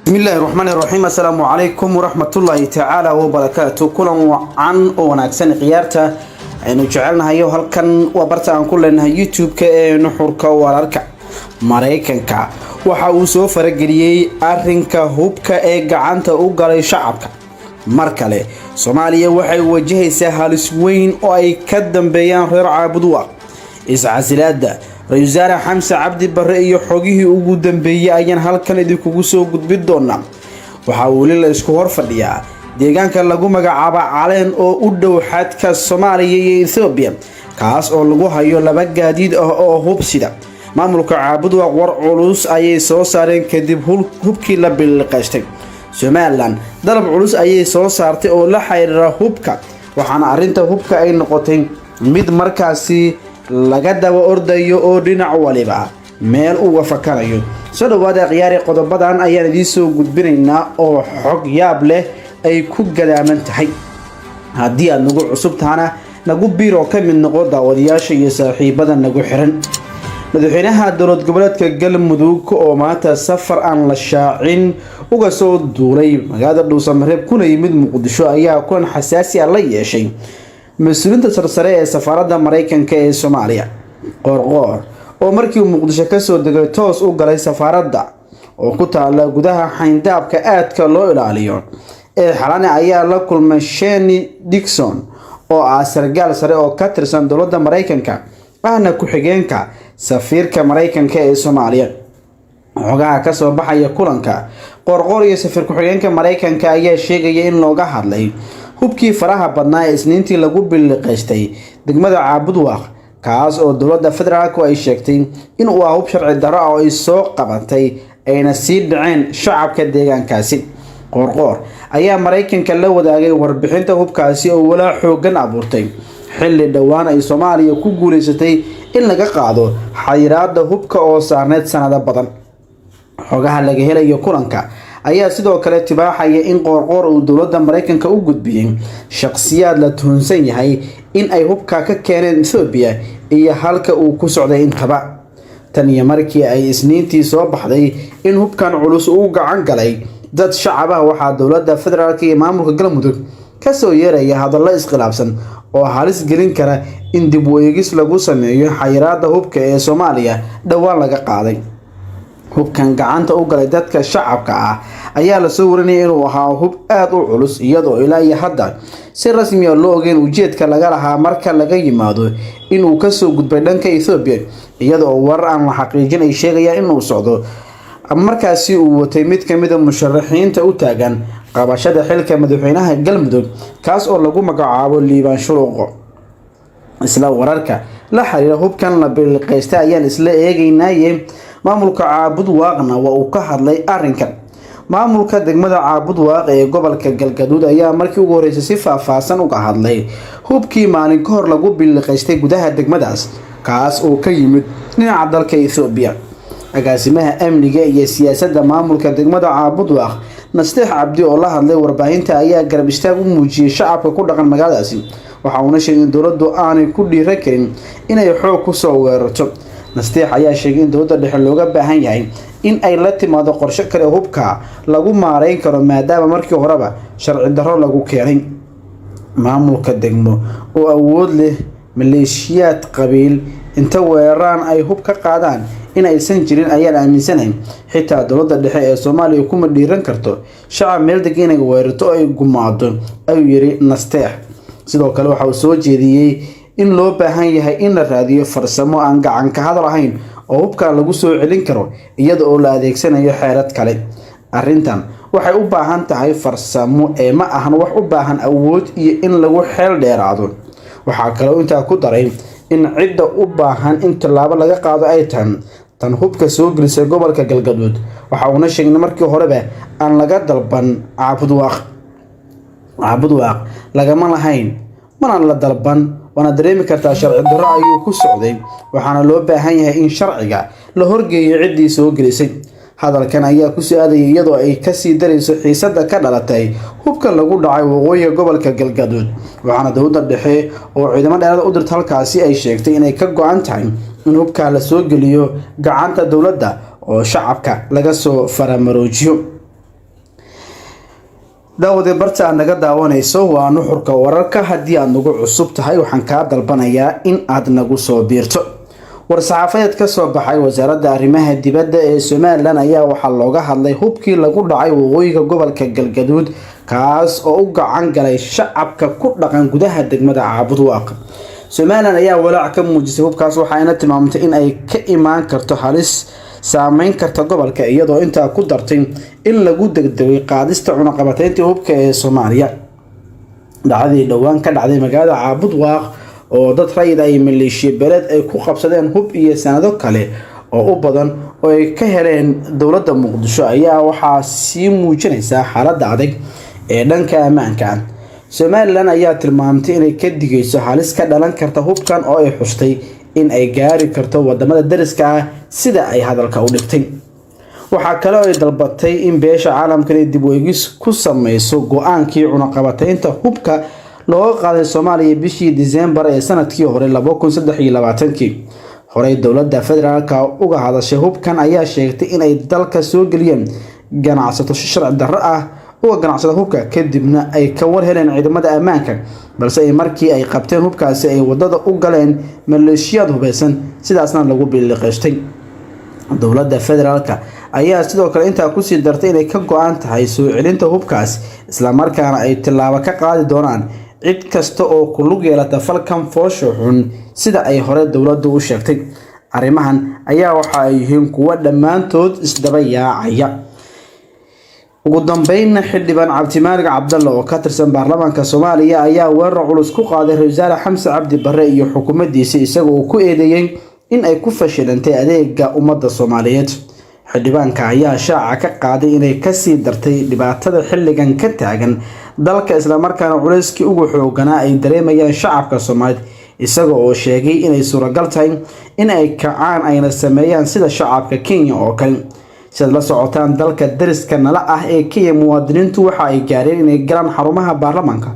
بسم الله الرحمن الرحيم. السلام عليكم ورحمة الله تعالى وبركاته. كلنا عن وناكسن قيارته إنه جعلنا هيو هالكن وبرت عن كلنا يوتيوب كنحور كوارك مريكن كا وحوسو فرجلي أرنك هوب كأجعنت أوجر شعبك مركله سوماليا وحي وجهي سهل سوين أو أي كدم بيان غير عبدوا إسعاسلاد رئيسنا حمزة عبد البرئي حقيه وجود بيا أيان هالكن يدكوا سو جود بدونا وحاول الإسكور فديا deegaanka lagu magacaabo caleen oo u dhow xadka Soomaaliya iyo Itoobiya kaas oo lagu hayo laba gaadiid oo hubsida maamulka caabud war culus ayay soo saareen kadib hubkii la bilqaystay Somaliland dalab culus ayay soo saartay oo la xiriira hubka waxaana arinta hubka ay noqotay mid markaasi laga daba ordayo oo dhinac waliba meel uga fakarayo soo dhawaada qiyaari qodobadan ayaan idin soo gudbinaynaa oo xog yaab leh ay ku gadaaman tahay haddii aad nagu cusub tahana nagu biiro ka mid noqo daawadayaasha iyo saaxiibada nagu xiran madaxweynaha dowlad goboleedka Galmudug oo maanta safar aan la shaacin uga soo duulay magaalada Dhuusamareeb kuna yimid Muqdisho ayaa kulan xasaasi ah la yeeshay mas'uuliyiinta sarsare ee safaaradda Mareykanka ee Soomaaliya qorqor oo markii uu Muqdisho ka soo degay toos u galay safaaradda oo ku taala gudaha xayndaabka aadka loo ilaaliyo xalana ayaa la kulmay Shane Dixon oo sargaal sare oo ka tirsan dowladda Mareykanka ahna ku xigeenka safiirka Mareykanka ee Soomaaliya xogaha ka soo baxaya kulanka qorqor iyo safiir ku xigeenka Mareykanka ayaa sheegay in looga hadlay hubkii faraha badnaa ee isniintii lagu bilqaystay degmada Caabudwaaq kaas oo dowladda federaalku ay sheegtay in uu hub sharci darro ah oo ay soo qabatay ayna sii dhaceen shacabka deegaankaasi qorqor ayaa Mareykanka la wadaagay warbixinta hubkaasi oo walaa xoogan abuurtay xilli dhawaan ay Soomaaliya ku guuleysatay in laga qaado xayiraadda hubka oo saarneed sanado badan xogaha laga helayo kulanka ayaa sidoo kale tibaaxaya in qorqor uu dowladda Mareykanka u gudbiyay shakhsiyaad la tuhunsan yahay in ay hubka ka keeneen Itoobiya iyo halka uu ku socday intaba tan iyo markii ay isniintii soo baxday in hubkan culus uu gacan galay dad shacab ah waxa dowladda federaalka iyo maamulka Galmudug ka soo yeeraya hadallo iskhilaafsan oo halis gelin kara in dib u eegis lagu sameeyo xayiraadda hubka ee Soomaaliya dhawaan laga qaaday hubkan gacanta u galay dadka shacabka ah ayaa la soo warinayay inuu ahaa hub aad u culus iyadoo ilaa iyo hadda si rasmi ah loo ogeyn ujeedka laga lahaa marka laga yimaado inuu ka soo gudbay dhanka Itoobiya iyadoo war aan la xaqiijin ay sheegayaan inuu socdo markaasi uu watay mid ka mid ah musharaxiinta u taagan qabashada xilka madaxweynaha Galmudug kaas oo lagu magacaabo Liibaan Shuruuqo isla wararka la xiriira hubkan la bilqaystay ayaan isla eegaynaa maamulka Caabudwaaqna waa uu ka hadlay arrinkan maamulka degmada Caabudwaaq ee gobolka Galgaduud ayaa markii ugu horeysay si faahfaahsan uga hadlay hubkii maalin ka hor lagu bilqaystay gudaha degmadaas kaas oo ka yimid dhinaca dalka Itoobiya agaasimaha amniga iyo siyaasadda maamulka degmada Caabudwaaq Nasteex Cabdi oo la hadlay warbaahinta ayaa garab istaag u muujiyay shacabka ku dhaqan magaaladaasi waxa uu sheegay in dowladdu aanay ku dhiiran karin inay xoog ku soo weerarto Nasteex ayaa sheegay in dowladda dhexe looga baahan yahay in ay la timaado qorshe kale hubka lagu maareyn karo maadaama markii horeba sharci darro lagu keenay maamulka degmo oo awood leh maleeshiyaad qabiil inta weeraraan ay hub ka qaadaan in aysan jirin ayaan aaminsanayn xitaa dowladda dhexe ee Soomaaliya kuma dhiiran karto shacab meel degan ay weerarto ay gumaado ayuu yiri Nasteex sidoo kale waxa uu soo jeediyay in loo baahan yahay in la raadiyo farsamo aan gacan ka hadal ahayn oo hubka lagu soo celin karo iyada oo la adeegsanayo xeelad kale arrintan waxay u baahan tahay farsamo ee ma ahan wax u baahan awood iyo in lagu xeel dheeraado waxa kale oo inta ku daray in cidda u baahan in talaabo laga qaado ay tan hubka soo gelisay gobolka Galgaduud waxa uu sheegay markii horeba aan laga dalban Caabudwaaq lagama lahayn mana la dalban wana dareemi kartaa sharci darro ayuu ku socday waxaana loo baahan yahay in sharciga la horgeeyo ciddii soo gelisay hadalkan ayaa ku soo aaday iyadoo ay ka sii dareyso xiisadda ka dhalatay hubka lagu dhacay waqooyiga gobolka Galgaduud waxaana dowladda dhexe oo ciidamada dheeraad u dirtay halkaasi ay sheegtay inay ka go'an tahay in hubka la soo geliyo gacanta dowladda oo shacabka laga soo faramaroojiyo daawade barta aan naga daawanayso waa nuxurka wararka. haddii aad nagu cusub tahay waxaan kaa dalbanayaa in aad nagu soo biirto. war-saxaafadeed ka soo baxay wasaaradda arrimaha dibadda ee Somaliland ayaa waxaa looga hadlay hubkii lagu dhacay waqooyiga gobolka Galgaduud kaas oo u gacan galay shacabka ku dhaqan gudaha degmada Caabudwaaq. Somaliland ayaa walaac ka muujisay hubkaas waxayna tilmaamtay in ay ka imaan karto halis saameyn karta gobolka iyadoo intaa ku dartay in lagu degdegay qaadista cunaqabataynta hubka ee Soomaaliya. dhacdadii dhawaan ka dhacday magaalada Caabudwaaq oo dad rayid ay maleeshiya beeled ay ku qabsadeen hub iyo sanado kale oo u badan oo ay ka heleen dowladda Muqdisho ayaa waxaa sii muujinaysa xaaladda adag ee dhanka ammaanka. Somaliland ayaa tilmaamtay inay ka digayso halis ka dhalan karta hubkan oo ay xustay in ay gaari karto wadamada dariska ah sida ay hadalka u dhigtay. waxaa kale oo ay dalbatay in beesha caalamka ay dib u eegis ku sameyso go'aankii cunaqabataynta hubka looga qaaday Soomaaliya bishii December ee sanadkii hore 2023. horey dowladda federaalka uga hadashay hubkan ayaa sheegtay in ay dalka soo geliyeen ganacsato sharci darro ah oo ganacsada hubka kadibna ay ka war heleen ciidamada ammaanka balse ay markii ay qabteen hubkaasi ay wadada u galeen maleeshiyad hubeysan sidaasna lagu biliqeystay. dowladda federaalka ayaa sidoo kale intaa ku sii dartay inay ka go'an tahay soo celinta hubkaas isla markaana ay tilaabo ka qaadi doonaan cid kasta oo ku lug yeelata falkan foosho xun sida ay hore dowladdu u sheegtay. arrimahan ayaa waxa ay yihiin kuwa dhammaantood isdaba yaacaya. ugu dambeyn xildhibaan Cabdimaalig Cabdalle oo ka tirsan baarlamaanka Soomaaliya ayaa weerar culus ku qaaday Ra'iisul Xamse Cabdi Barre iyo xukuumaddiisa isagoo ku eedeeyay in ay ku fashilantay adeega ummadda Soomaaliyeed. xildhibaanka ayaa shaaca ka qaaday inay ka sii dartay dhibaatada xilligan ka taagan dalka isla markaana culayskii ugu xooganaa ay dareemayaan shacabka Soomaaliyeed isagoo oo sheegay inay suuragal tahay in ay kacaan ayna sameeyaan sida shacabka Kenya oo kale. sida la socotaan dalka dariska nala ah ee Kenya muwaadiniintu waxa ay gaareen inay galaan xarumaha baarlamaanka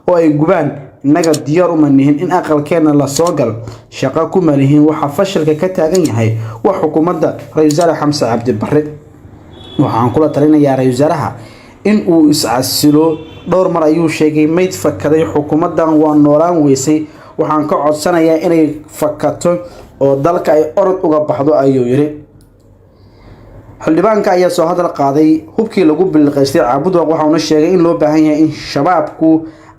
oo ay gubaan. inaga diyaar uma nihin in aqalkeena la soo gal shaqo ku malihin waxa fashilka ka taagan yahay wax xukuumadda Ra'iisul Xamse Cabdi Barre. waxaan kula talinayaa Ra'iisul Wasaaraha in uu iscasilo dhowr mar ayuu sheegay mayd fakaday xukuumaddan waa noolaan weysay waxaan ka codsanayaa inay fakato oo dalka ay orod uga baxdo ayuu yiri. xildhibaanka ayaa soo hadal qaaday hubkii lagu biliqeystay Caabudwaaq waxaana sheegay in loo baahan yahay in shabaabku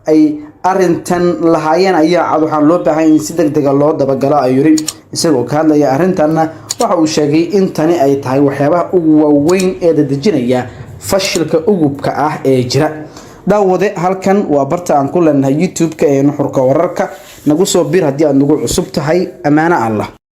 ay arintan lahaayeen ayaa cad waxaan loo baahan in si degdeg ah loo dabagalo ayuu yiri. isagoo ka hadlaya arintanna waxa uu sheegay in tani ay tahay waxyaabaha ugu waaweyn ee dadajinaya fashilka ugubka ah ee jira. daawade halkan waa barta aan ku leenahay YouTube-ka ee nuxurka wararka. nagu soo bir haddii aad nagu cusub tahay. amaana Allah.